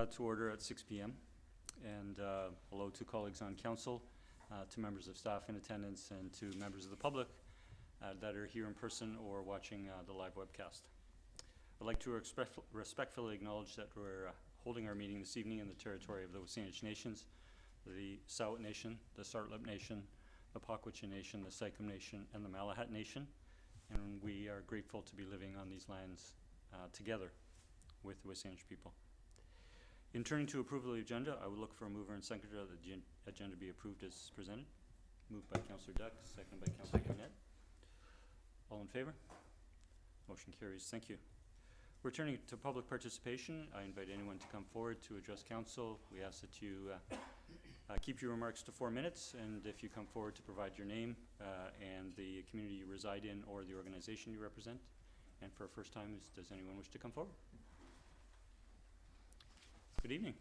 To order at 6 p.m. And hello to colleagues on council, to members of staff in attendance, and to members of the public that are here in person or watching the live webcast. I'd like to respectfully acknowledge that we're holding our meeting this evening in the territory of the Saanich Nations, the Saanich Nation, the Sartlip Nation, the Pakwitcha Nation, the Sycam Nation, and the Malahat Nation. And we are grateful to be living on these lands together with the Saanich people. In turning to approval of the agenda, I would look for a mover and seconder that the agenda be approved as presented. Moved by Councillor Duck, seconded by Councillor Burnett. All in favor? Motion carries. Thank you. We're turning to public participation. I invite anyone to come forward to address council. We ask that you keep your remarks to 4 minutes, and if you come forward to provide your name and the community you reside in or the organization you represent. And for a first time, does anyone wish to come forward? Good evening.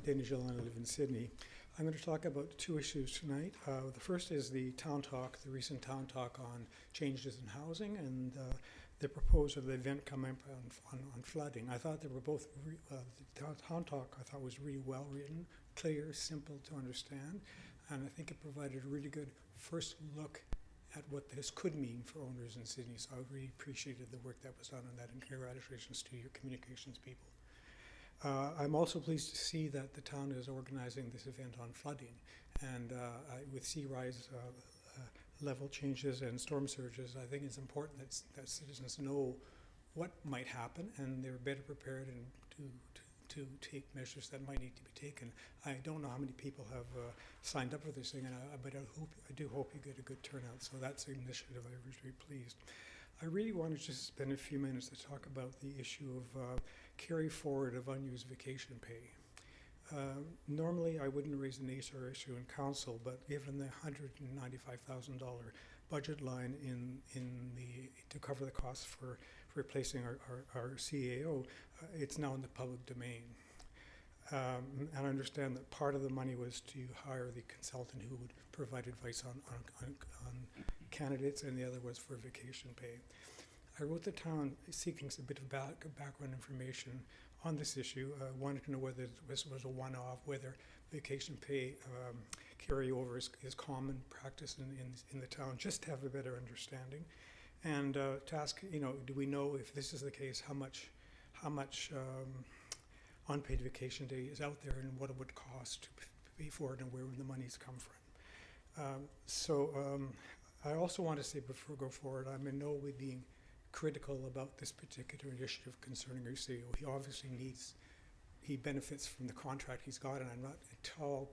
Danny Gelinas, I live in Sidney. I'm going to talk about two issues tonight. The first is the town talk, the recent town talk on changes in housing, and the proposal of the event coming up on flooding. I thought they were both, the town talk I thought was really well written, clear, simple to understand, and I think it provided a really good first look at what this could mean for owners in Sydney. So I really appreciated the work that was done on that, and congratulations to your communications people. I'm also pleased to see that the town is organizing this event on flooding, and with sea rise level changes and storm surges, I think it's important that citizens know what might happen, and they're better prepared and to take measures that might need to be taken. I don't know how many people have signed up for this thing, but I do hope you get a good turnout. So that's an initiative I was very pleased. I really wanted to just spend a few minutes to talk about the issue of carry forward of unused vacation pay. Normally I wouldn't raise an ACER issue in council, but given the $195,000 budget line to cover the costs for replacing our CAO, it's now in the public domain. And I understand that part of the money was to hire the consultant who would provide advice on candidates, and the other was for vacation pay. I wrote the town seeking a bit of background information on this issue. I wanted to know whether this was a one-off, whether vacation pay carryover is common practice in the town, just to have a better understanding. And to ask, do we know if this is the case, how much unpaid vacation day is out there, and what it would cost to pay for it, and where would the monies come from? I also want to say before I go forward, I'm in no way being critical about this particular initiative concerning our CEO. He obviously he benefits from the contract he's got, and I'm not at all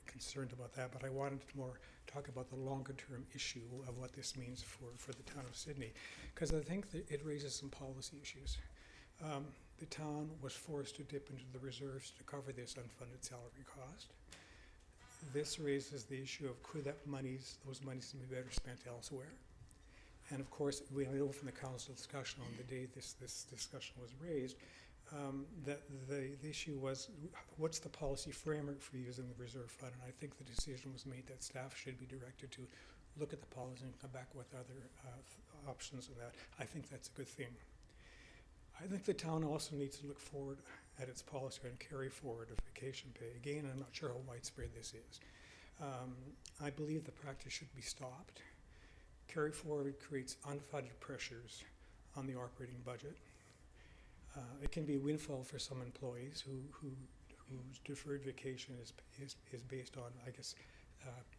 concerned about that, but I wanted to more talk about the longer term issue of what this means for the town of Sidney, because I think that it raises some policy issues. The town was forced to dip into the reserves to cover this unfunded salary cost. This raises the issue of could those monies be better spent elsewhere? And of course, we know from the council discussion on the day this discussion was raised, that the issue was, what's the policy framework for using the reserve fund? And I think the decision was made that staff should be directed to look at the policy and come back with other options on that. I think that's a good thing. I think the town also needs to look forward at its policy and carry forward of vacation pay. Again, I'm not sure how widespread this is. I believe the practice should be stopped. Carry forward creates unfunded pressures on the operating budget. It can be a windfall for some employees whose deferred vacation is based on, I guess,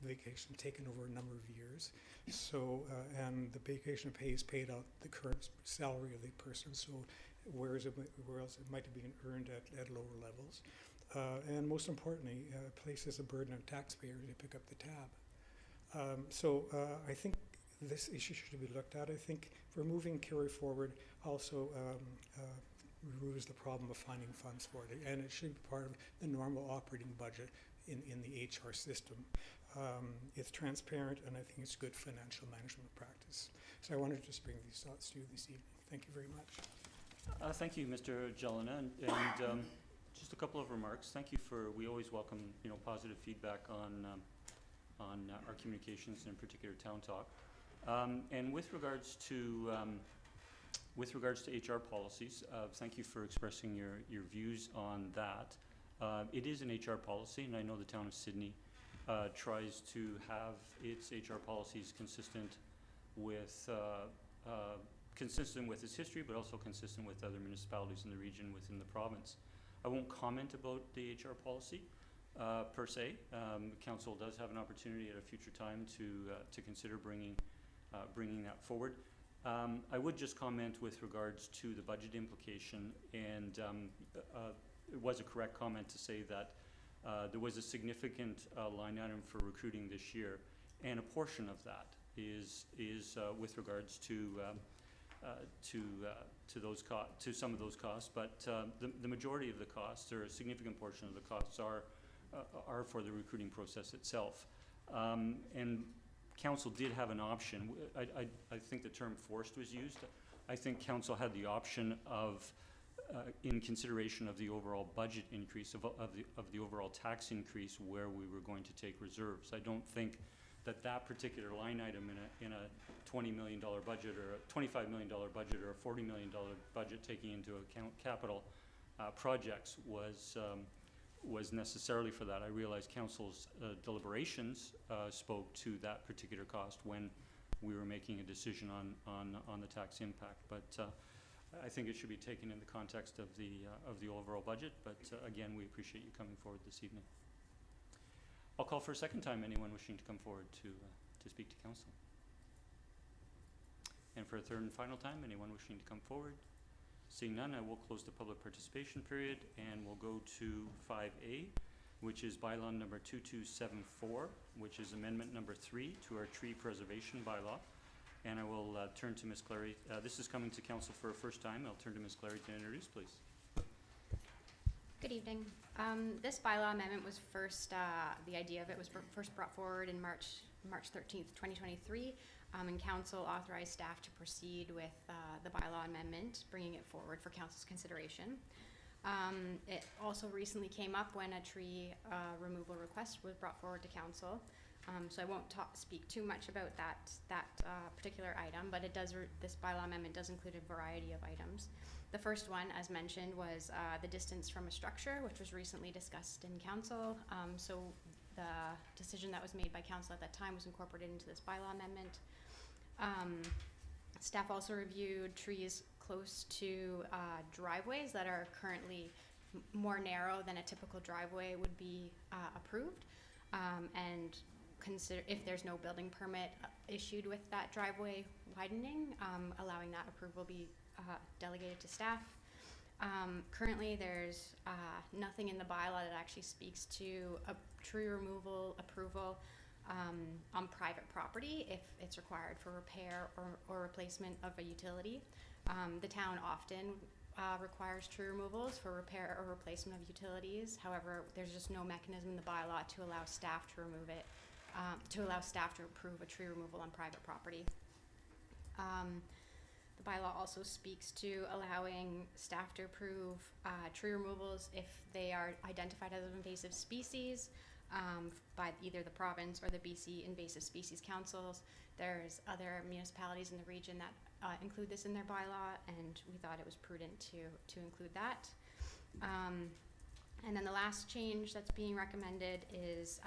vacation taken over a number of years. So, and the vacation pay is paid out the current salary of the person. So, whereas it might have been earned at lower levels. And most importantly, places a burden on taxpayers to pick up the tab. I think this issue should be looked at. I think removing carry forward also removes the problem of finding funds for it, and it should be part of the normal operating budget in the HR system. It's transparent, and I think it's good financial management practice. So I wanted to just bring these thoughts to you this evening. Thank you very much. Thank you, Mr. Gelinas, and just a couple of remarks. Thank you we always welcome, positive feedback on our communications, and in particular Town Talk. And with regards to With regards to HR policies, thank you for expressing your views on that. It is an HR policy, and I know the town of Sidney tries to have its HR policies consistent with its history, but also consistent with other municipalities in the region within the province. I won't comment about the HR policy per se. Council does have an opportunity at a future time to consider bringing that forward. I would just comment with regards to the budget implication, and it was a correct comment to say that there was a significant line item for recruiting this year, and a portion of that is with regards to some of those costs, but the majority of the costs, or a significant portion of the costs, are for the recruiting process itself. And Council did have an option. I think the term forced was used. I think Council had the option of, in consideration of the overall budget increase, of the overall tax increase, where we were going to take reserves. I don't think that particular line item in a $20 million budget, or a $25 million budget, or a $40 million budget, taking into account capital projects, was necessarily for that. I realize Council's deliberations spoke to that particular cost when we were making a decision on the tax impact, but I think it should be taken in the context of the overall budget. But again, we appreciate you coming forward this evening. I'll call for a second time anyone wishing to come forward to speak to Council. And for a third and final time, anyone wishing to come forward? Seeing none, I will close the public participation period, and we'll go to 5A, which is bylaw number 2274, which is amendment number 3 to our tree preservation bylaw. And I will turn to Ms. Clary. This is coming to Council for a first time. I'll turn to Ms. Clary to introduce, please. Good evening. This bylaw amendment was first, the idea of it was first brought forward in March 13th, 2023, and Council authorized staff to proceed with the bylaw amendment, bringing it forward for Council's consideration. It also recently came up when a tree removal request was brought forward to Council. So I won't speak too much about that particular item, but this bylaw amendment does include a variety of items. The first one, as mentioned, was the distance from a structure, which was recently discussed in Council. So the decision that was made by Council at that time was incorporated into this bylaw amendment. Staff also reviewed trees close to driveways that are currently more narrow than a typical driveway would be approved, and consider if there's no building permit issued with that driveway widening, allowing that approval be delegated to staff. Currently there's nothing in the bylaw that actually speaks to a tree removal approval on private property if it's required for repair or replacement of a utility. The town often requires tree removals for repair or replacement of utilities. However, there's just no mechanism in the bylaw to allow staff to remove it, to allow staff to approve a tree removal on private property. The bylaw also speaks to allowing staff to approve tree removals if they are identified as invasive species by either the province or the BC Invasive Species Councils. There's other municipalities in the region that include this in their bylaw, and we thought it was prudent to include that. And then the last change that's being recommended is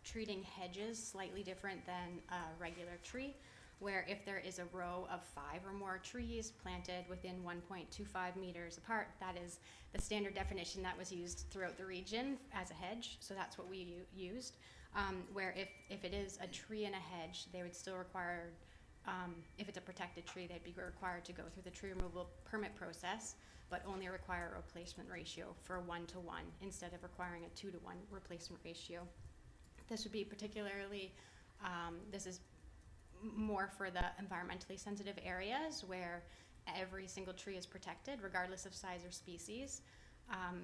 treating hedges slightly different than a regular tree, where if there is a row of 5 or more trees planted within 1.25 meters apart, that is the standard definition that was used throughout the region as a hedge, so that's what we used. Where if it is a tree and a hedge, they would still require, if it's a protected tree, they'd be required to go through the tree removal permit process, but only require a replacement ratio for 1-to-1 instead of requiring a 2-to-1 replacement ratio. This would be particularly, this is more for the environmentally sensitive areas where every single tree is protected regardless of size or species.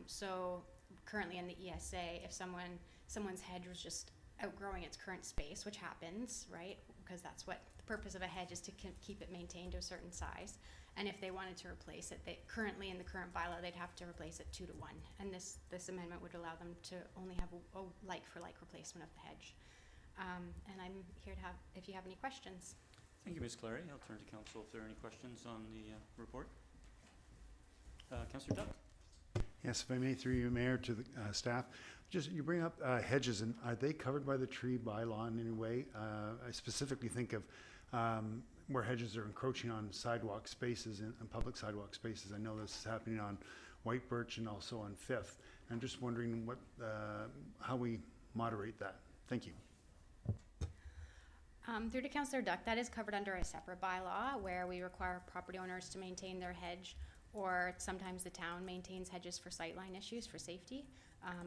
So currently in the ESA, if someone's hedge was just outgrowing its current space, which happens, right? Because that's what the purpose of a hedge is, to keep it maintained to a certain size. And if they wanted to replace it, currently in the current bylaw, they'd have to replace it 2-to-1. And this amendment would allow them to only have a like-for-like replacement of the hedge. And I'm here to if you have any questions. Thank you, Ms. Clary. I'll turn to council if there are any questions on the report. Councillor Duck. Yes, if I may, through you, Mayor, to the staff. Just, you bring up hedges, and are they covered by the tree bylaw in any way? I specifically think of where hedges are encroaching on sidewalk spaces and public sidewalk spaces. I know this is happening on White Birch and also on Fifth. I'm just wondering what, how we moderate that. Thank you. Through to Councillor Duck, that is covered under a separate bylaw where we require property owners to maintain their hedge, or sometimes the town maintains hedges for sightline issues for safety.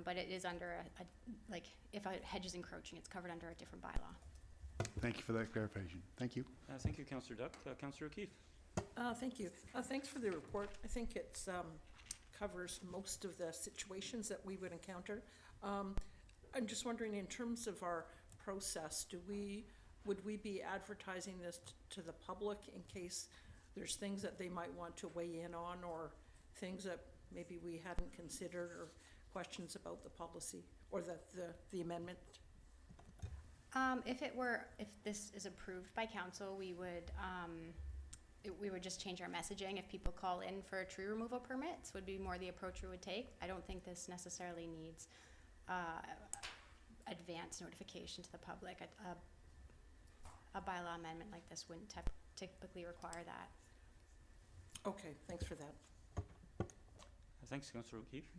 But it is under like, if a hedge is encroaching, it's covered under a different bylaw. Thank you for that clarification. Thank you. Thank you, Councillor Duck. Councillor O'Keefe. Thank you. Thanks for the report. I think it covers most of the situations that we would encounter. I'm just wondering, in terms of our process, would we be advertising this to the public in case there's things that they might want to weigh in on, or things that maybe we hadn't considered, or questions about the policy or the amendment? If this is approved by council, we would just change our messaging. If people call in for tree removal permits, would be more the approach we would take. I don't think this necessarily needs advance notification to the public. A bylaw amendment like this wouldn't typically require that. Okay, thanks for that. Thanks, Councillor O'Keefe.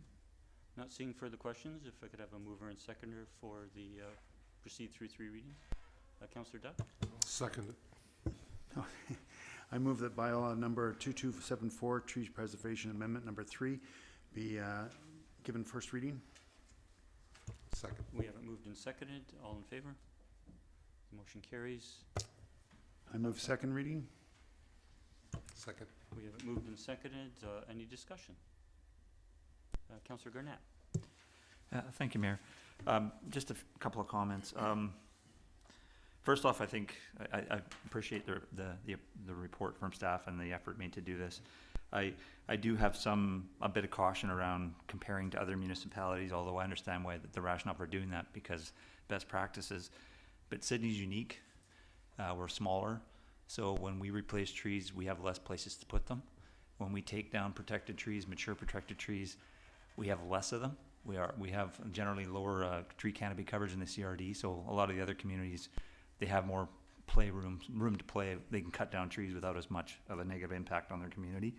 Not seeing further questions, if I could have a mover and seconder for the proceed through 3 readings. Councillor Duck. Second. I move that bylaw number 2274, Trees Preservation Amendment number 3, be given first reading. Second. We have it moved and seconded. All in favor? The motion carries. I move second reading. Second. We have it moved and seconded. Any discussion? Councillor Garnett. Thank you, Mayor. Just a couple of comments. First off, I think I appreciate the report from staff and the effort made to do this. I do have a bit of caution around comparing to other municipalities, although I understand why the rationale for doing that, because best practices. But Sidney's unique. We're smaller, so when we replace trees, we have less places to put them. When we take down protected trees, mature protected trees, we have less of them. We have generally lower tree canopy coverage in the CRD, so a lot of the other communities, they have more room to play. They can cut down trees without as much of a negative impact on their community.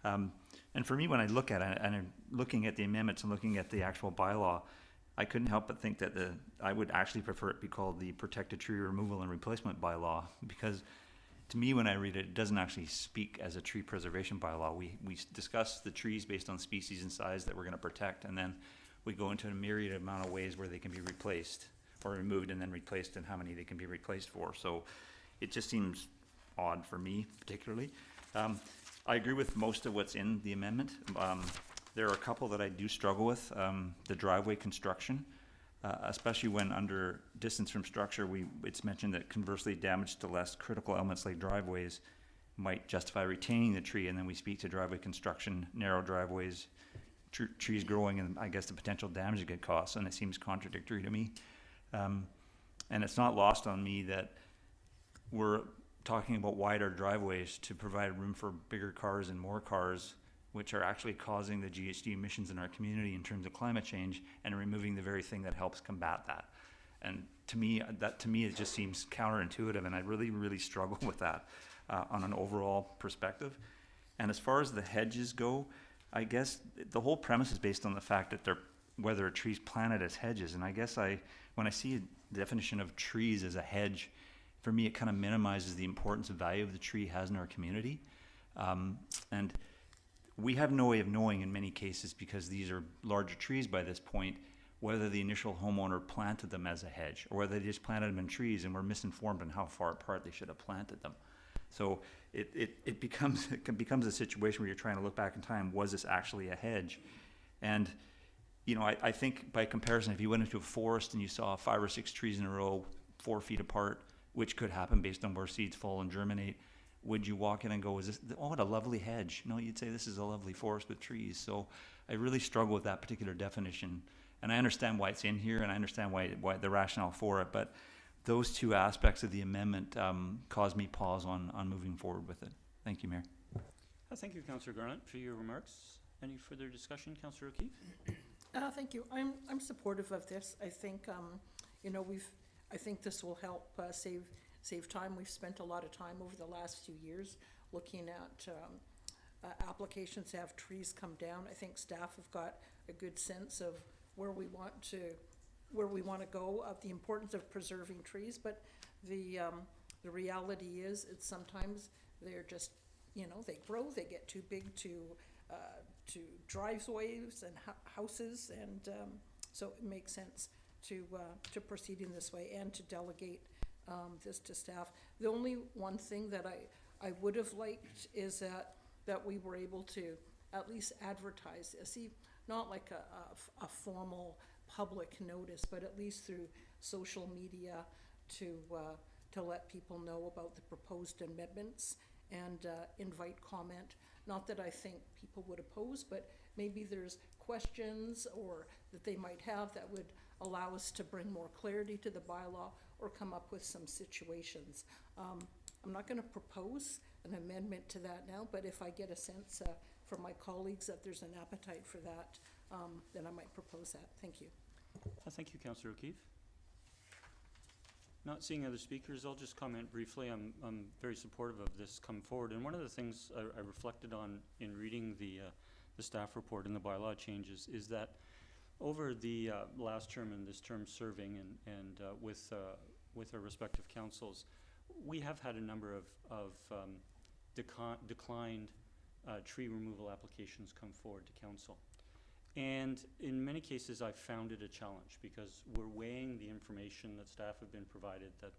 And for me, when I look at it, and I'm looking at the amendments and looking at the actual bylaw, I couldn't help but think that I would actually prefer it be called the Protected Tree Removal and Replacement Bylaw, because to me, when I read it, it doesn't actually speak as a tree preservation bylaw. We discuss the trees based on species and size that we're going to protect, and then we go into a myriad amount of ways where they can be replaced or removed and then replaced, and how many they can be replaced for. So it just seems odd for me, particularly. I agree with most of what's in the amendment. There are a couple that I do struggle with. The driveway construction, especially when under distance from structure, it's mentioned that conversely damage to less critical elements like driveways might justify retaining the tree, and then we speak to driveway construction, narrow driveways, trees growing, and I guess the potential damage that could cause, and it seems contradictory to me. And it's not lost on me that we're talking about wider driveways to provide room for bigger cars and more cars, which are actually causing the GHG emissions in our community in terms of climate change, and removing the very thing that helps combat that. And to me, it just seems counterintuitive, and I really, really struggle with that on an overall perspective. And as far as the hedges go, I guess the whole premise is based on the fact that whether a tree's planted as hedges. And I guess when I see a definition of trees as a hedge, for me, it kind of minimizes the importance and value of the tree has in our community. And we have no way of knowing in many cases, because these are larger trees by this point, whether the initial homeowner planted them as a hedge or whether they just planted them in trees and were misinformed on how far apart they should have planted them. So it becomes a situation where you're trying to look back in time, was this actually a hedge? And I think by comparison, if you went into a forest and you saw 5 or 6 trees in a row, 4 feet apart, which could happen based on where seeds fall and germinate, would you walk in and go, what a lovely hedge? No, you'd say this is a lovely forest with trees. So I really struggle with that particular definition. And I understand why it's in here, and I understand why the rationale for it, but those two aspects of the amendment caused me pause on moving forward with it. Thank you, Mayor. Thank you, Councillor Garnett, for your remarks. Any further discussion, Councillor O'Keefe? Thank you. I'm supportive of this. I think, you know, I think this will help save time. We've spent a lot of time over the last few years looking at applications to have trees come down. I think staff have got a good sense of where we want to go, of the importance of preserving trees, but the reality is, it's sometimes they're just, you know, they grow, they get too big to driveways and houses, and so it makes sense to proceed in this way and to delegate this to staff. The only one thing that I would have liked is that we were able to at least advertise this, not like a formal public notice, but at least through social media to let people know about the proposed amendments and invite comment. Not that I think people would oppose, but maybe there's questions or that they might have that would allow us to bring more clarity to the bylaw or come up with some situations. I'm not going to propose an amendment to that now, but if I get a sense from my colleagues that there's an appetite for that, then I might propose that. Thank you. Thank you, Councillor O'Keefe. Not seeing other speakers, I'll just comment briefly. I'm very supportive of this come forward, and one of the things I reflected on in reading the staff report and the bylaw changes is that over the last term and this term serving and with our respective councils, we have had a number of declined tree removal applications come forward to council. And in many cases, I've found it a challenge because we're weighing the information that staff have been provided, that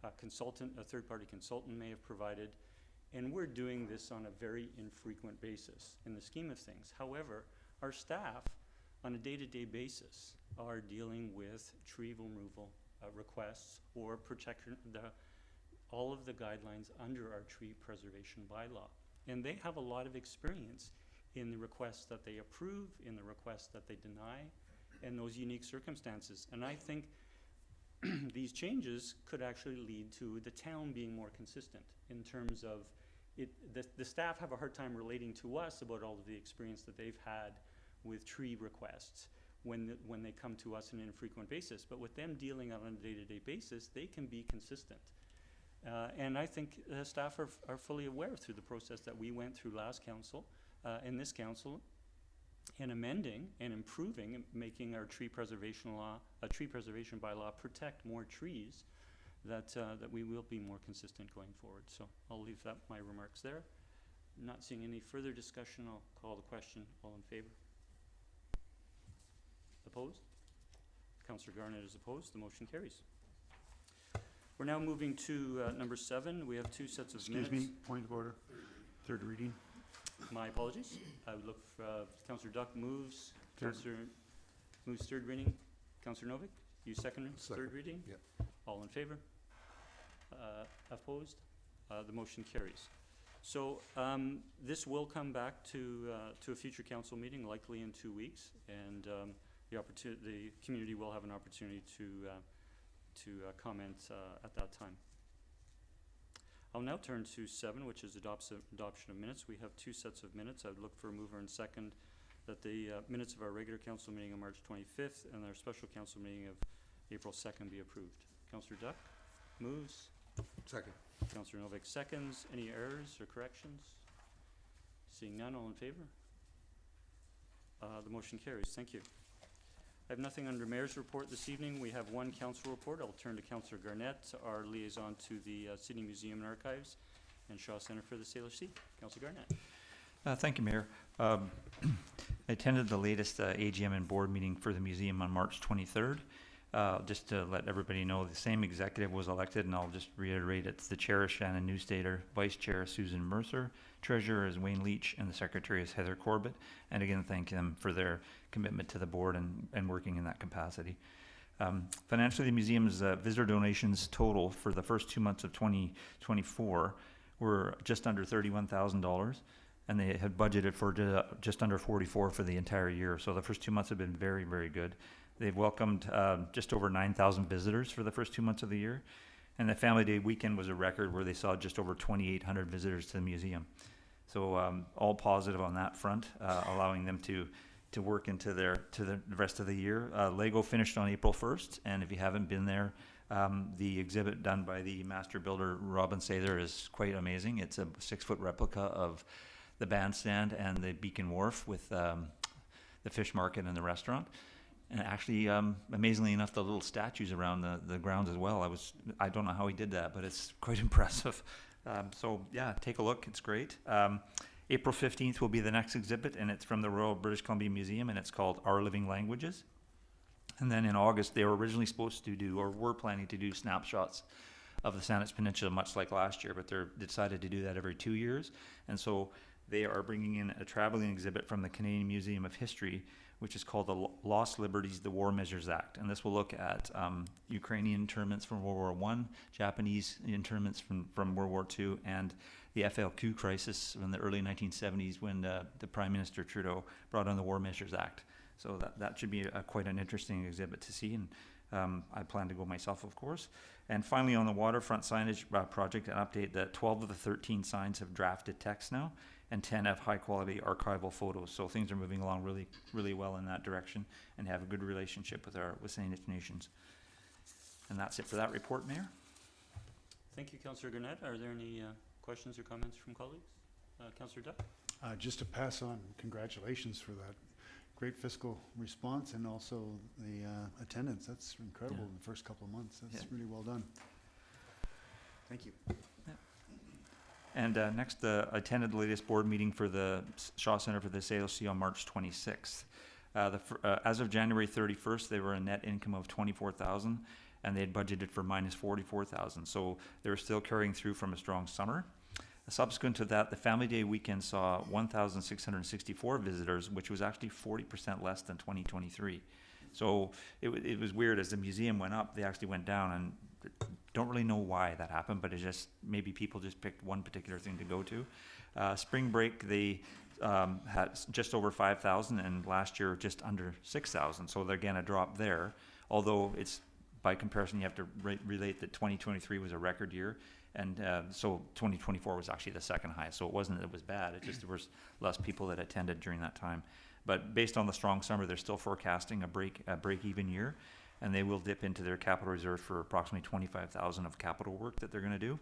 a third-party consultant may have provided, and we're doing this on a very infrequent basis in the scheme of things. However, our staff, on a day-to-day basis, are dealing with tree removal requests or protection, all of the guidelines under our tree preservation bylaw. And they have a lot of experience in the requests that they approve, in the requests that they deny, and those unique circumstances. And I think these changes could actually lead to the town being more consistent in terms of it. The staff have a hard time relating to us about all of the experience that they've had with tree requests when they come to us on an infrequent basis. But with them dealing on a day-to-day basis, they can be consistent. And I think staff are fully aware through the process that we went through last council, in this council, and amending and improving and making our tree preservation bylaw protect more trees, that we will be more consistent going forward. So I'll leave my remarks there. Not seeing any further discussion, I'll call the question. All in favor? Opposed? Councillor Garnett is opposed. The motion carries. We're now moving to number 7. We have 2 sets of minutes. Excuse me, point of order. Third reading. My apologies. I would look for Councillor Duck moves. Third. Councillor moves third reading. Councillor Novick, you second third reading? Yep. All in favor? Opposed? The motion carries. So this will come back to a future council meeting, likely in 2 weeks, and the community will have an opportunity to comment at that time. I'll now turn to 7, which is adoption of minutes. We have 2 sets of minutes. I would look for a mover and second that the minutes of our regular council meeting on March 25th and our special council meeting of April 2nd be approved. Councillor Duck moves. Second. Councillor Novick seconds. Any errors or corrections? Seeing none, all in favor? The motion carries. Thank you. I have nothing under Mayor's report this evening. We have 1 council report. I'll turn to Councillor Garnett, our liaison to the Sidney Museum and Archives and Shaw Centre for the Salish Sea. Councillor Garnett. Thank you, Mayor. I attended the latest AGM and board meeting for the museum on March 23rd. Just to let everybody know, the same executive was elected, and I'll just reiterate, it's the chair, Shannon Newstater, vice chair, Susan Mercer, treasurer is Wayne Leach, and the secretary is Heather Corbett. And again, thank them for their commitment to the board and working in that capacity. Financially, the museum's visitor donations total for the first 2 months of 2024 were just under $31,000, and they had budgeted for just under 44 for the entire year. So the first 2 months have been very, very good. They've welcomed just over 9,000 visitors for the first 2 months of the year. And the Family Day weekend was a record where they saw just over 2,800 visitors to the museum. So all positive on that front, allowing them to work into the rest of the year. Lego finished on April 1st, and if you haven't been there, the exhibit done by the master builder Robin Sather is quite amazing. It's a 6-foot replica of the bandstand and the Beacon Wharf with the fish market and the restaurant. And actually, amazingly enough, the little statues around the grounds as well. I don't know how he did that, but it's quite impressive. So yeah, take a look. It's great. April 15th will be the next exhibit, and it's from the Royal British Columbia Museum, and it's called Our Living Languages. And then in August, they were originally supposed to do, or were planning to do, snapshots of the Saanich Peninsula, much like last year, but they decided to do that every 2 years. And so they are bringing in a traveling exhibit from the Canadian Museum of History, which is called the Lost Liberties, the War Measures Act. And this will look at Ukrainian internments from World War I, Japanese internments from World War II, and the FLQ crisis in the early 1970s when the Prime Minister Trudeau brought on the War Measures Act. So that should be quite an interesting exhibit to see, and I plan to go myself, of course. And finally, on the waterfront signage project, an update that 12 of the 13 signs have drafted text now, and 10 have high-quality archival photos. So things are moving along really, really well in that direction, and have a good relationship with Saanich Nations. And that's it for that report, Mayor. Thank you, Councillor Gurnett. Are there any questions or comments from colleagues? Councillor Duff? Just to pass on congratulations for that great fiscal response and also the attendance. That's incredible in the first couple of months. That's really well done. Thank you. And next, I attended the latest board meeting for the Shaw Center for the SAOC on March 26th. As of January 31st, they were a net income of $24,000, and they had budgeted for minus $44,000. So they were still carrying through from a strong summer. Subsequent to that, the Family Day weekend saw 1,664 visitors, which was actually 40% less than 2023. So it was weird. As the museum went up, they actually went down, and don't really know why that happened, but it's just maybe people just picked one particular thing to go to. Spring break, they had just over 5,000, and last year just under 6,000. So again, a drop there. Although it's by comparison, you have to relate that 2023 was a record year. And so 2024 was actually the second highest. So it wasn't that it was bad. It just there was less people that attended during that time. But based on the strong summer, they're still forecasting a break-even year, and they will dip into their capital reserve for approximately $25,000 of capital work that they're going to do.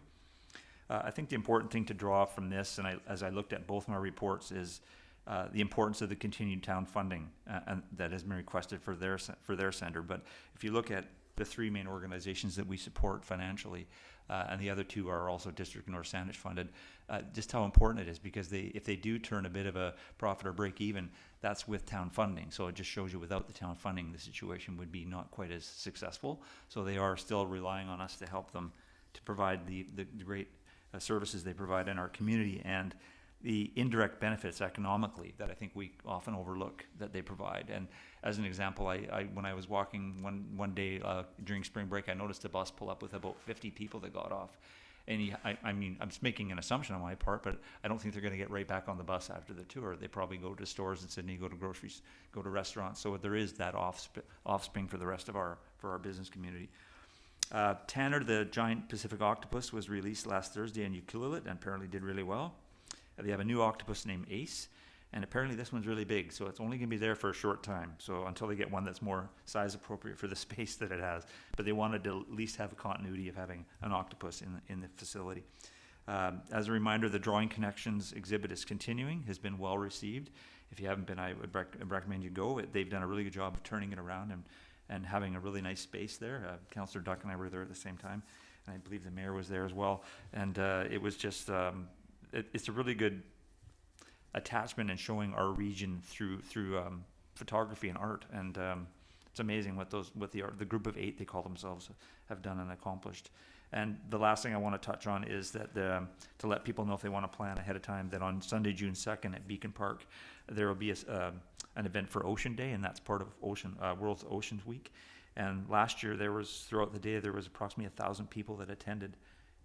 I think the important thing to draw from this, and as I looked at both my reports, is the importance of the continued town funding and that has been requested for their center. But if you look at the three main organizations that we support financially, and the other two are also District North Saanich funded, just how important it is, because if they do turn a bit of a profit or break even, that's with town funding. So it just shows you without the town funding, the situation would be not quite as successful. So they are still relying on us to help them to provide the great services they provide in our community, and the indirect benefits economically that I think we often overlook that they provide. And as an example, I when I was walking one day during spring break, I noticed a bus pull up with about 50 people that got off. And I mean, I'm just making an assumption on my part, but I don't think they're going to get right back on the bus after the tour. They probably go to stores in Sidney, go to groceries, go to restaurants. So there is that offspring for the rest of our business community. Tanner, the giant Pacific octopus, was released last Thursday in Ukulele and apparently did really well. They have a new octopus named Ace, and apparently this one's really big, so it's only going to be there for a short time. So until they get one that's more size appropriate for the space that it has. But they wanted to at least have a continuity of having an octopus in the facility. As a reminder, the Drawing Connections exhibit is continuing, has been well received. If you haven't been, I would recommend you go. They've done a really good job of turning it around and having a really nice space there. Councillor Duck and I were there at the same time, and I believe the mayor was there as well. And it was just... it's a really good attachment and showing our region through photography and art, and it's amazing what the group of 8 they call themselves have done and accomplished. And the last thing I want to touch on is that to let people know if they want to plan ahead of time, that on Sunday, June 2nd at Beacon Park, there will be an event for Ocean Day, and that's part of World Oceans Week. And last year throughout the day there was approximately 1,000 people that attended.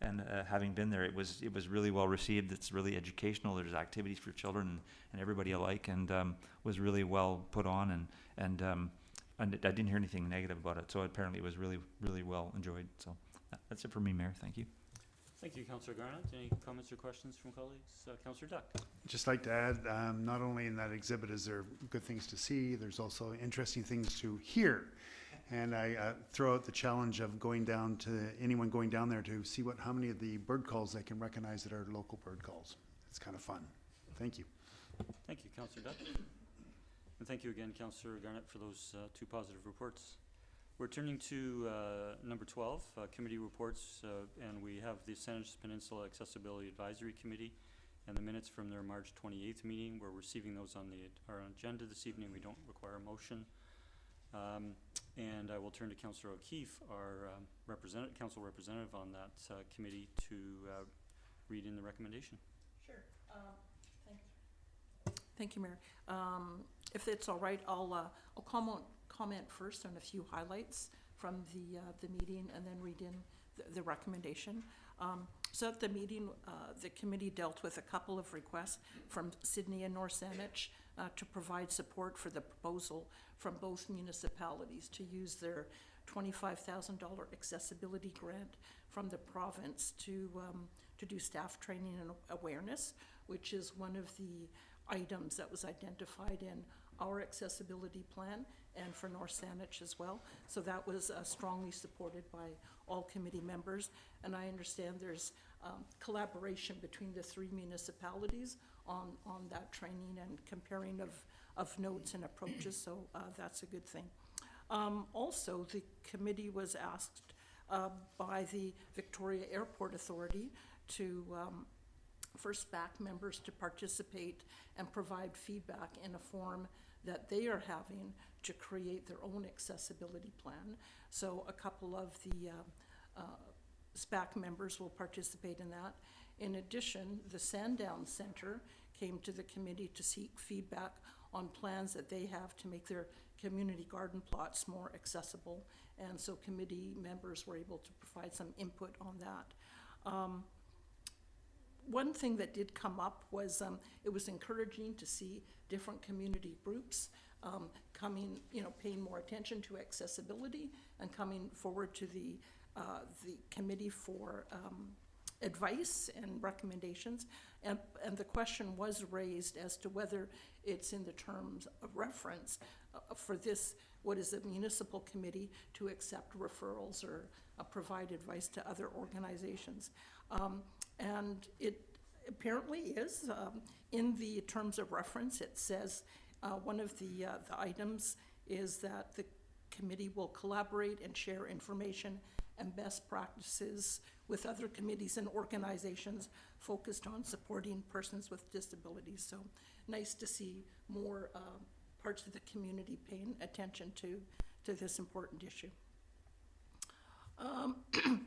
And having been there, it was really well received. It's really educational. There's activities for children and everybody alike, and was really well put on. And I didn't hear anything negative about it, so apparently it was really, really well enjoyed. So that's it for me, Mayor. Thank you. Thank you, Councillor Garnett. Any comments or questions from colleagues? Councillor Duck. Just like to add, not only in that exhibit is there good things to see, there's also interesting things to hear. And I throw out the challenge of anyone going down there to see how many of the bird calls they can recognize that are local bird calls. It's kind of fun. Thank you. Thank you, Councillor Duck. And thank you again, Councillor Garnett, for those two positive reports. We're turning to number 12, committee reports, and we have the Saanich Peninsula Accessibility Advisory Committee and the minutes from their March 28th meeting. We're receiving those on our agenda this evening. We don't require a motion. And I will turn to Councillor O'Keefe, our council representative on that committee, to read in the recommendation. Sure. Thank you, Mayor. If it's all right, I'll comment first on a few highlights from the meeting and then read in the recommendation. So at the meeting, the committee dealt with a couple of requests from Sidney and North Saanich to provide support for the proposal from both municipalities to use their $25,000 accessibility grant from the province to do staff training and awareness, which is one of the items that was identified in our accessibility plan and for North Saanich as well. So that was strongly supported by all committee members. And I understand there's collaboration between the three municipalities on that training and comparing of notes and approaches. So that's a good thing. Also, the committee was asked by the Victoria Airport Authority to for SPAC members to participate and provide feedback in a forum that they are having to create their own accessibility plan. So a couple of the SPAC members will participate in that. In addition, the Sandown Center came to the committee to seek feedback on plans that they have to make their community garden plots more accessible. And so committee members were able to provide some input on that. One thing that did come up was it was encouraging to see different community groups coming, paying more attention to accessibility and coming forward to the committee for advice and recommendations. And the question was raised as to whether it's in the terms of reference for this, what is a municipal committee to accept referrals or provide advice to other organizations. And it apparently is. In the terms of reference, it says one of the items is that the committee will collaborate and share information and best practices with other committees and organizations focused on supporting persons with disabilities. So nice to see more parts of the community paying attention to this important issue.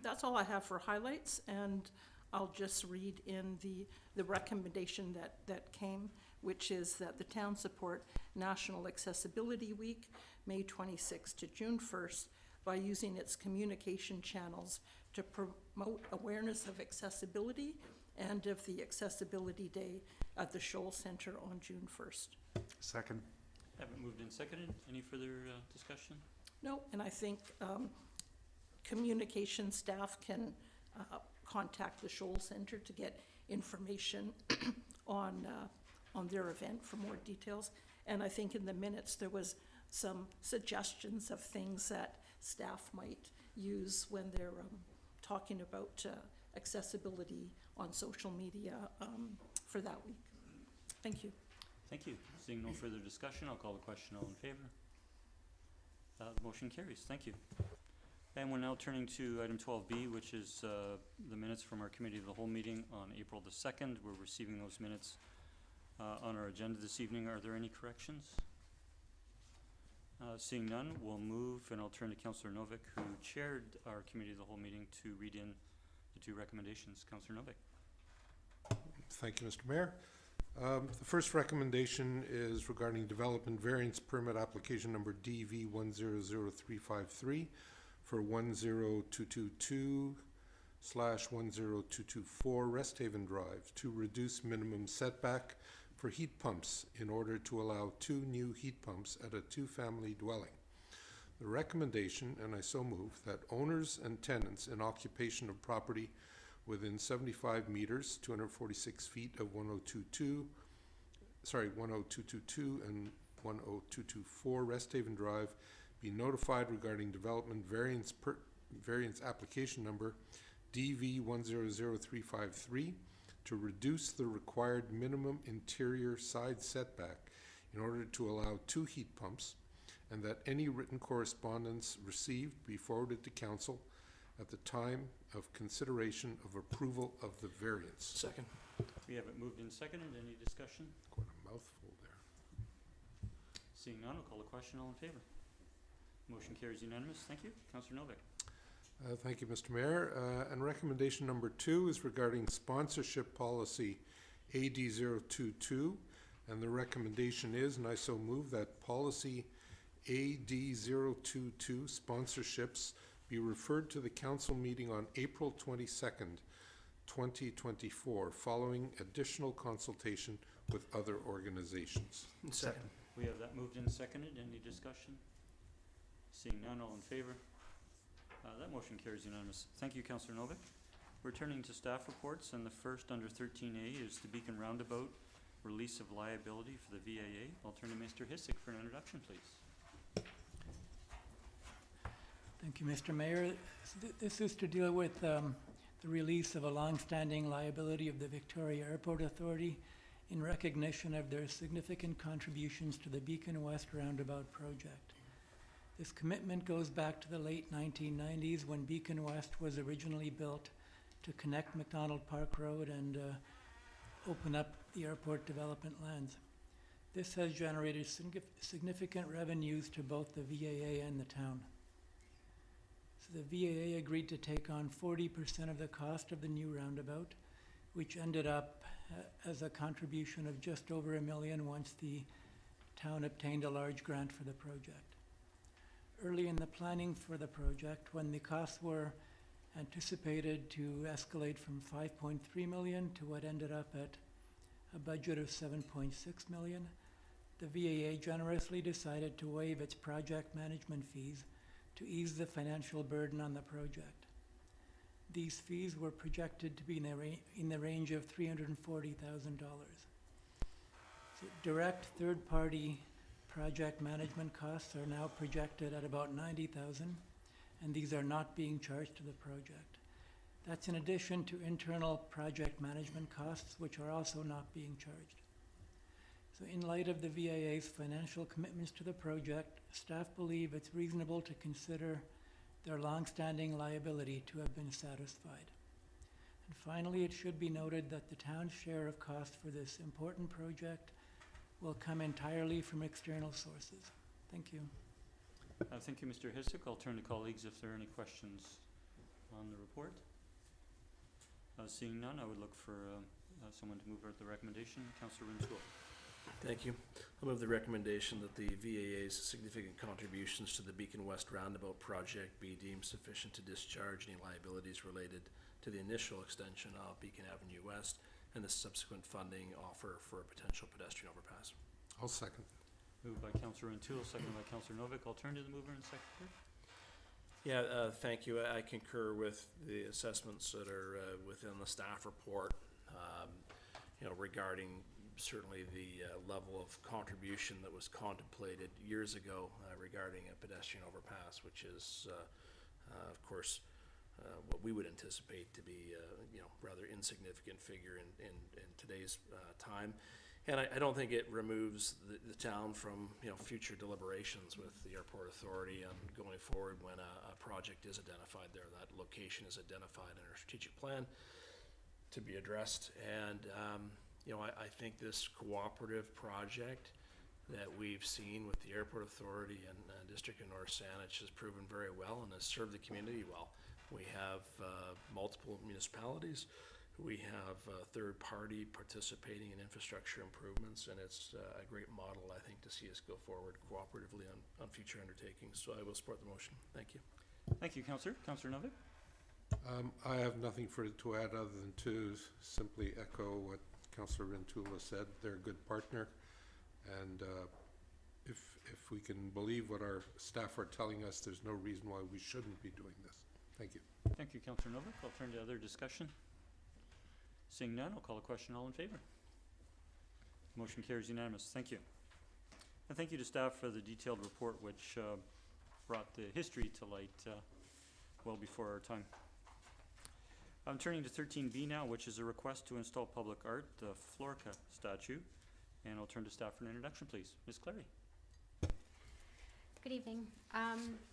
That's all I have for highlights, and I'll just read in the recommendation that came, which is that the town support National Accessibility Week, May 26th to June 1st, by using its communication channels to promote awareness of accessibility and of the Accessibility Day at the Shoal Center on June 1st. Second. Haven't moved and seconded. Any further discussion? No, and I think communication staff can contact the Shoal Center to get information on their event for more details. And I think in the minutes there was some suggestions of things that staff might use when they're talking about accessibility on social media for that week. Thank you. Thank you. Seeing no further discussion, I'll call the question. All in favor? The motion carries. Thank you. And we're now turning to item 12B, which is the minutes from our committee of the whole meeting on April the 2nd. We're receiving those minutes on our agenda this evening. Are there any corrections? Seeing none, we'll move, and I'll turn to Councillor Novick, who chaired our committee of the whole meeting, to read in the two recommendations. Councillor Novick. Thank you, Mr. Mayor. The first recommendation is regarding development variance permit application number DV 100353 for 10222/10224 Rest Haven Drive to reduce minimum setback for heat pumps in order to allow 2 new heat pumps at a 2-family dwelling. The recommendation, and I so move, that owners and tenants in occupation of property within 75 meters, 246 feet of 10222 and 10224 Rest Haven Drive be notified regarding development variance application number DV100353 to reduce the required minimum interior side setback in order to allow 2 heat pumps, and that any written correspondence received be forwarded to council at the time of consideration of approval of the variance. Second. We have it moved and seconded. Any discussion? Quite a mouthful there. Seeing none, I'll call the question. All in favor? Motion carries unanimous. Thank you. Councillor Novak. Thank you, Mr. Mayor. And recommendation number 2 is regarding sponsorship policy AD022. And the recommendation is, and I so move, that policy AD022 sponsorships be referred to the council meeting on April 22nd, 2024, following additional consultation with other organizations. Second. We have that moved and seconded. Any discussion? Seeing none, all in favor? That motion carries unanimous. Thank you, Councillor Novak. We're turning to staff reports, and the first under 13A is the Beacon Roundabout release of liability for the VAA. I'll turn to Mr. Hissick for an introduction, please. Thank you, Mr. Mayor. This is to deal with the release of a long-standing liability of the Victoria Airport Authority in recognition of their significant contributions to the Beacon West Roundabout project. This commitment goes back to the late 1990s when Beacon West was originally built to connect McDonald Park Road and open up the airport development lands. This has generated significant revenues to both the VAA and the town. So the VAA agreed to take on 40% of the cost of the new roundabout, which ended up as a contribution of just over $1 million once the town obtained a large grant for the project. Early in the planning for the project, when the costs were anticipated to escalate from $5.3 million to what ended up at a budget of $7.6 million, the VAA generously decided to waive its project management fees to ease the financial burden on the project. These fees were projected to be in the range of $340,000. So direct third-party project management costs are now projected at about $90,000, and these are not being charged to the project. That's in addition to internal project management costs, which are also not being charged. So in light of the VAA's financial commitments to the project, staff believe it's reasonable to consider their long-standing liability to have been satisfied. And finally, it should be noted that the town's share of cost for this important project will come entirely from external sources. Thank you. Thank you, Mr. Hissick. I'll turn to colleagues if there are any questions on the report. Seeing none, I would look for someone to move the recommendation. Councillor Rintoul. Thank you. I move the recommendation that the VAA's significant contributions to the Beacon West Roundabout project be deemed sufficient to discharge any liabilities related to the initial extension of Beacon Avenue West and the subsequent funding offer for a potential pedestrian overpass. I'll second. Moved by Councillor Rintoul, seconded by Councillor Novak. I'll turn to the mover and seconder. Yeah, thank you. I concur with the assessments that are within the staff report, regarding certainly the level of contribution that was contemplated years ago regarding a pedestrian overpass, which is, of course, what we would anticipate to be, rather insignificant figure in today's time. And I don't think it removes the town from, future deliberations with the airport authority and going forward when a project is identified there, that location is identified in our strategic plan to be addressed. And, I think this cooperative project that we've seen with the airport authority and District of North Saanich has proven very well and has served the community well. We have multiple municipalities. We have third party participating in infrastructure improvements, and it's a great model, I think, to see us go forward cooperatively on future undertakings. So I will support the motion. Thank you. Thank you, Councillor. Councillor Novak. I have nothing to add other than to simply echo what Councillor Rintoul has said. They're a good partner, and if we can believe what our staff are telling us, there's no reason why we shouldn't be doing this. Thank you. Thank you, Councillor Novak. I'll turn to other discussion. Seeing none, I'll call a question. All in favor? Motion carries unanimous. Thank you. And thank you to staff for the detailed report which brought the history to light well before our time. I'm turning to 13B now, which is a request to install public art, the Florca statue. And I'll turn to staff for an introduction, please. Ms. Clary. Good evening.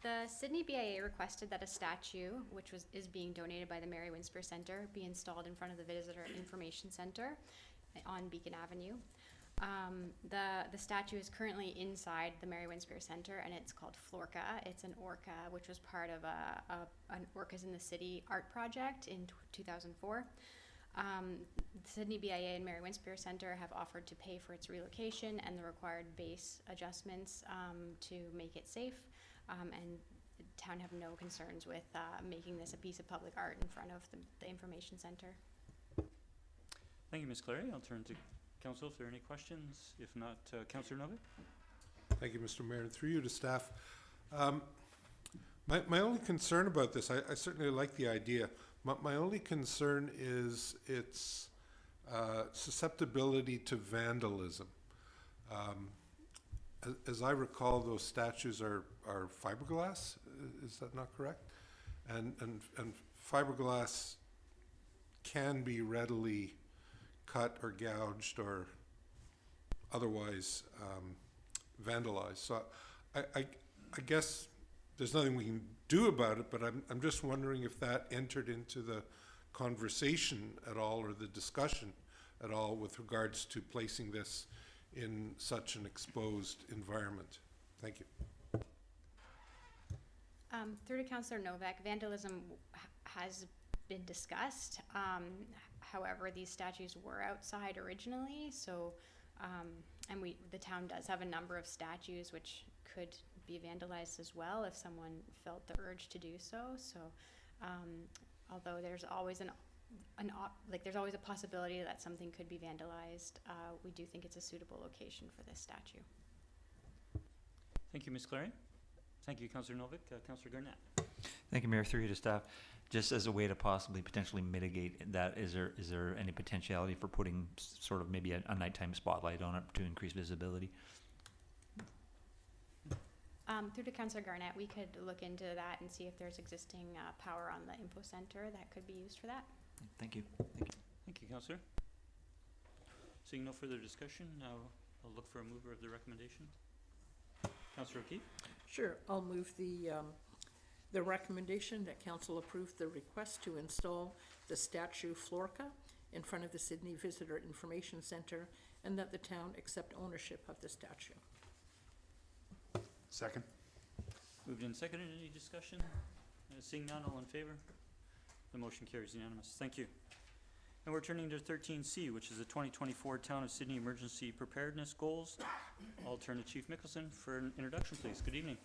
The Sidney BIA requested that a statue, which is being donated by the Mary Winspear Centre, be installed in front of the Visitor Information Centre on Beacon Avenue. The statue is currently inside the Mary Winspear Centre, and it's called Florca. It's an orca, which was part of an Orcas in the City art project in 2004. Sidney BIA and Mary Winspear Centre have offered to pay for its relocation and the required base adjustments to make it safe, and the town have no concerns with making this a piece of public art in front of the information centre. Thank you, Ms. Clary. I'll turn to Council if there are any questions. If not, Councillor Novak. Thank you, Mr. Mayor, and through you to staff. My only concern about this, I certainly like the idea. My only concern is its susceptibility to vandalism. As I recall, those statues are fiberglass. Is that not correct? And fiberglass can be readily cut or gouged or otherwise vandalized. So I guess there's nothing we can do about it, but I'm just wondering if that entered into the conversation at all or the discussion at all with regards to placing this in such an exposed environment. Thank you. Through to Councillor Novak, vandalism has been discussed. However, these statues were outside originally, so and the town does have a number of statues which could be vandalized as well if someone felt the urge to do so. So, although there's always there's always a possibility that something could be vandalized, we do think it's a suitable location for this statue. Thank you, Ms. Clary. Thank you, Councillor Novak. Councillor Garnett. Thank you, Mayor. Through you to staff. Just as a way to possibly potentially mitigate that, is there any potentiality for putting sort of maybe a nighttime spotlight on it to increase visibility? Through to Councillor Garnett, we could look into that and see if there's existing power on the info center that could be used for that. Thank you. Thank you, Councillor. Seeing no further discussion, now I'll look for a mover of the recommendation. Councillor O'Keefe. Sure, I'll move the recommendation that council approve the request to install the statue Florca in front of the Sidney Visitor Information Centre, and that the town accept ownership of the statue. Second. Moved and seconded. Any discussion? Seeing none, all in favor? The motion carries unanimous. Thank you. And we're turning to 13C, which is the 2024 Town of Sidney Emergency Preparedness Goals. I'll turn to Chief Mickelson for an introduction, please. Good evening.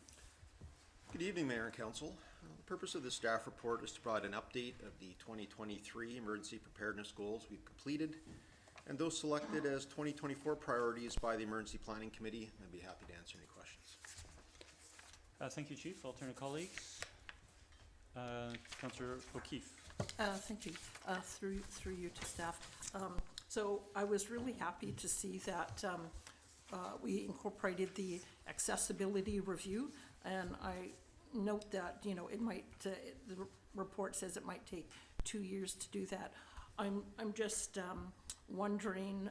Good evening, Mayor and Council. The purpose of the staff report is to provide an update of the 2023 emergency preparedness goals we've completed and those selected as 2024 priorities by the Emergency Planning Committee. I'd be happy to answer any questions. Thank you, Chief. I'll turn to colleagues. Councillor O'Keefe. Thank you. Through you to staff. So I was really happy to see that we incorporated the accessibility review, and I note that, you know, it might, the report says it might take 2 years to do that. I'm just wondering,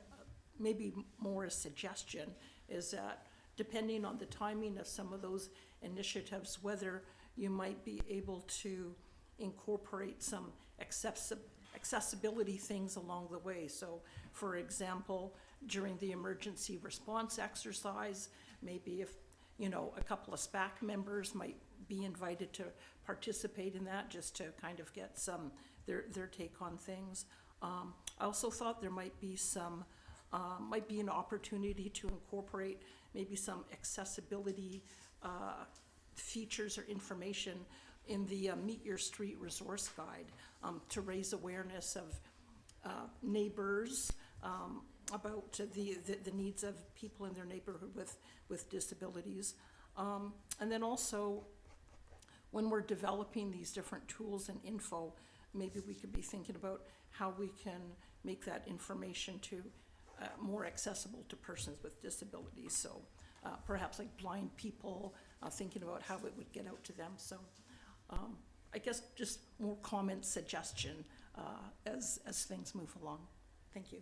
maybe more a suggestion, is that depending on the timing of some of those initiatives, whether you might be able to incorporate some accessibility things along the way. So, for example, during the emergency response exercise, maybe if, you know, a couple of SPAC members might be invited to participate in that, just to kind of get some, their take on things. I also thought there might be some, might be an opportunity to incorporate maybe some accessibility features or information in the Meet Your Street resource guide, to raise awareness of neighbors about the needs of people in their neighborhood with disabilities. And then also, when we're developing these different tools and info, maybe we could be thinking about how we can make that information more accessible to persons with disabilities. So perhaps like blind people, thinking about how it would get out to them. So I guess just more comment, suggestion as things move along. Thank you.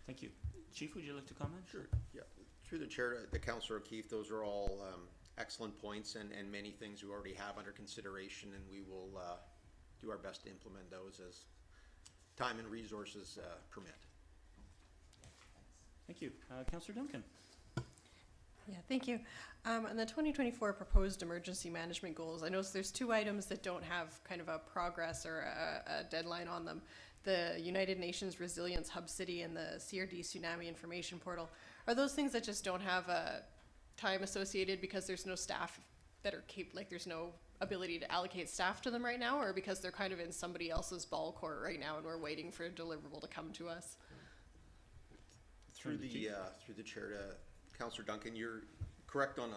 Thank you. Chief, would you like to comment? Sure. Yeah, through the chair to Councillor O'Keefe, those are all excellent points and many things we already have under consideration, and we will do our best to implement those as time and resources permit. Thank you. Councillor Duncan. Yeah, thank you. On the 2024 proposed emergency management goals, I notice there's two items that don't have kind of a progress or a deadline on them. The United Nations Resilience Hub City and the CRD Tsunami Information Portal. Are those things that just don't have a time associated because there's no staff that are like there's no ability to allocate staff to them right now, or because they're kind of in somebody else's ball court right now and we're waiting for a deliverable to come to us? Through the chair to Councillor Duncan, you're correct on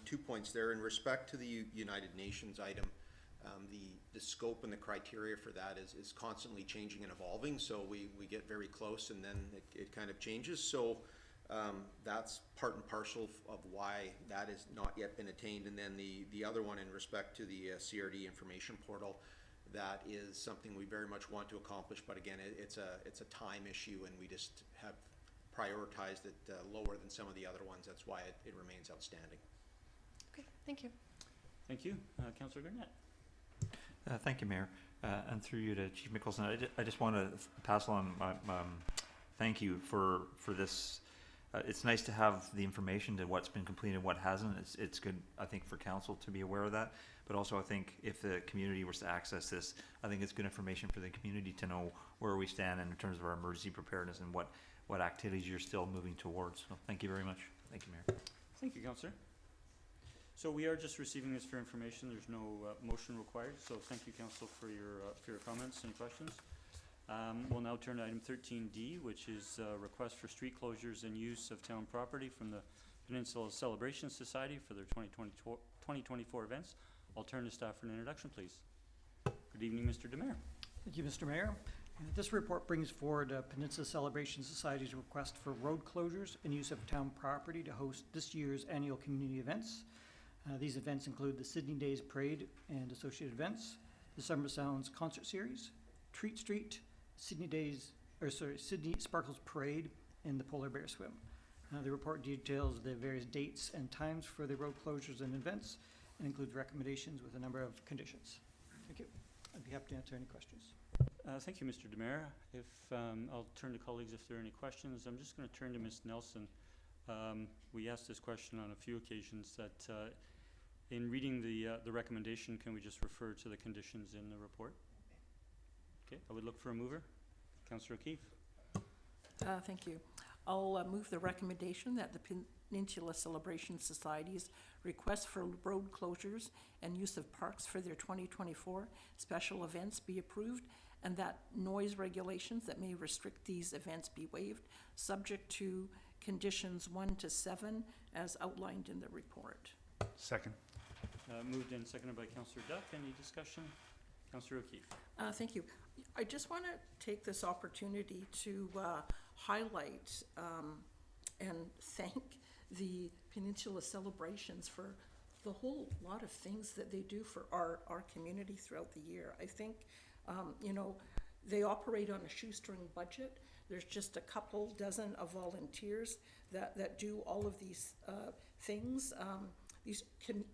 2 points there. In respect to the United Nations item, the scope and the criteria for that is constantly changing and evolving, so we get very close and then it kind of changes. So that's part and parcel of why that has not yet been attained. And then the other one in respect to the CRD information portal, that is something we very much want to accomplish, but again, it's a time issue, and we just have prioritized it lower than some of the other ones. That's why it remains outstanding. Okay, thank you. Thank you. Councillor Garnett. Thank you, Mayor. And through you to Chief Mickelson, I just want to pass along my thank you for this. It's nice to have the information to what's been completed and what hasn't. It's good, I think, for council to be aware of that. But also, I think if the community was to access this, I think it's good information for the community to know where we stand in terms of our emergency preparedness and what activities you're still moving towards. So thank you very much. Thank you, Mayor. Thank you, Councillor. So we are just receiving this for information. There's no motion required. So thank you, Council, for your comments and questions. We'll now turn to item 13D, which is request for street closures and use of town property from the Peninsula Celebration Society for their 2024 events. I'll turn to staff for an introduction, please. Good evening, Mr. Demare. Thank you, Mr. Mayor. This report brings forward Peninsula Celebration Society's request for road closures and use of town property to host this year's annual community events. These events include the Sidney Days Parade and associated events, the Summer Sounds Concert Series, Treat Street, Sidney Sparkles Parade, and the Polar Bear Swim. The report details the various dates and times for the road closures and events and includes recommendations with a number of conditions. Thank you. I'd be happy to answer any questions. Thank you, Mr. Demare. If I'll turn to colleagues if there are any questions. I'm just going to turn to Ms. Nelson. We asked this question on a few occasions that in reading the recommendation, can we just refer to the conditions in the report? Okay, I would look for a mover. Councillor O'Keefe. Thank you. I'll move the recommendation that the Peninsula Celebration Society's request for road closures and use of parks for their 2024 special events be approved, and that noise regulations that may restrict these events be waived, subject to conditions 1 to 7 as outlined in the report. Second. Moved and seconded by Councillor Duck. Any discussion? Councillor O'Keefe. Thank you. I just want to take this opportunity to highlight and thank the Peninsula Celebrations for the whole lot of things that they do for our community throughout the year. I think, they operate on a shoestring budget. There's just a couple dozen of volunteers that do all of these things. These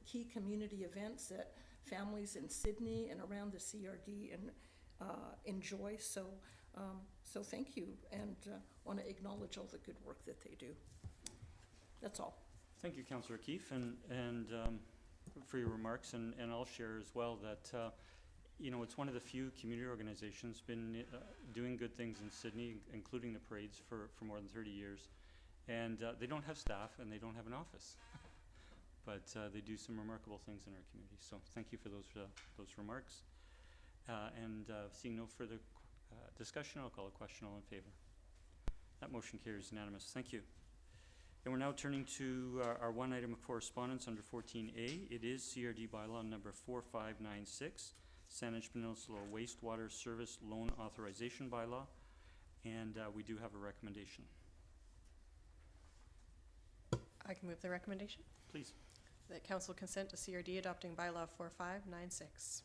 key community events that families in Sidney and around the CRD enjoy. So thank you, and want to acknowledge all the good work that they do. That's all. Thank you, Councillor O'Keefe, and for your remarks, and I'll share as well that it's one of the few community organizations been doing good things in Sidney, including the parades for more than 30 years, and they don't have staff and they don't have an office, but they do some remarkable things in our community. So thank you for those remarks, and seeing no further discussion, I'll call a question. All in favor? That motion carries unanimous. Thank you. And we're now turning to our one item of correspondence under 14A. It is CRD bylaw number 4596, Saanich Peninsula Wastewater Service Loan Authorization Bylaw. And we do have a recommendation. I can move the recommendation. Please. That council consent to CRD adopting bylaw 4596.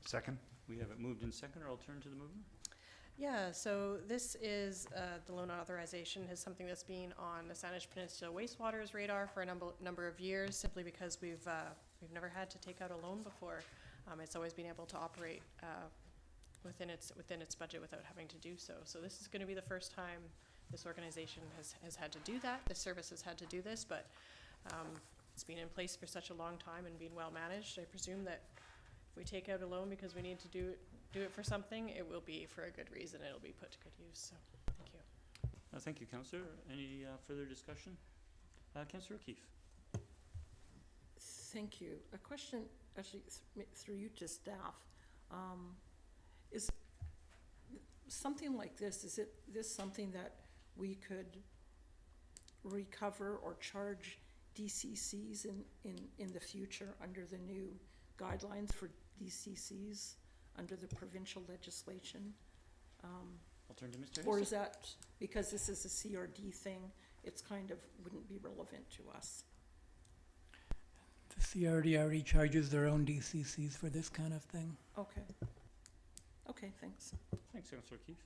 Second? We have it moved in second, or I'll turn to the mover. Yeah, so this is, the loan authorization is something that's been on the Saanich Peninsula Wastewater's radar for a number of years, simply because we've never had to take out a loan before. It's always been able to operate, within its budget without having to do so. So this is gonna be the first time this organization has had to do that. This service has had to do this, but, it's been in place for such a long time and being well managed. I presume that if we take out a loan because we need to do it for something, it will be for a good reason. It'll be put to good use, so, thank you. Thank you, Councillor. Any further discussion? Councillor O'Keefe. Thank you. A question, actually, through you to staff. Is something like this, is this something that we could recover or charge DCCs in the future under the new guidelines for DCCs under the provincial legislation? I'll turn to Mr. Or Hesse. is that, because this is a CRD thing, it's kind of, wouldn't be relevant to us? The CRD already charges their own DCCs for this kind of thing. Okay. Okay, thanks. Thanks, Councillor O'Keefe.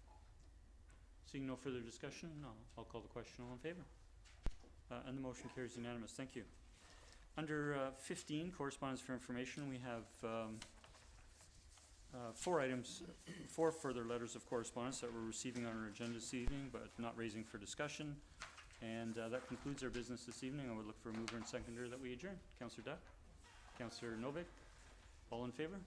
Seeing no further discussion, I'll call the question. All in favor? And the motion carries unanimous. Thank you. Under 15, correspondence for information, we have 4 further letters of correspondence that we're receiving on our agenda this evening, but not raising for discussion. And that concludes our business this evening. I would look for a mover and seconder that we adjourn. Councillor Duck, Councillor Novak, all in favor?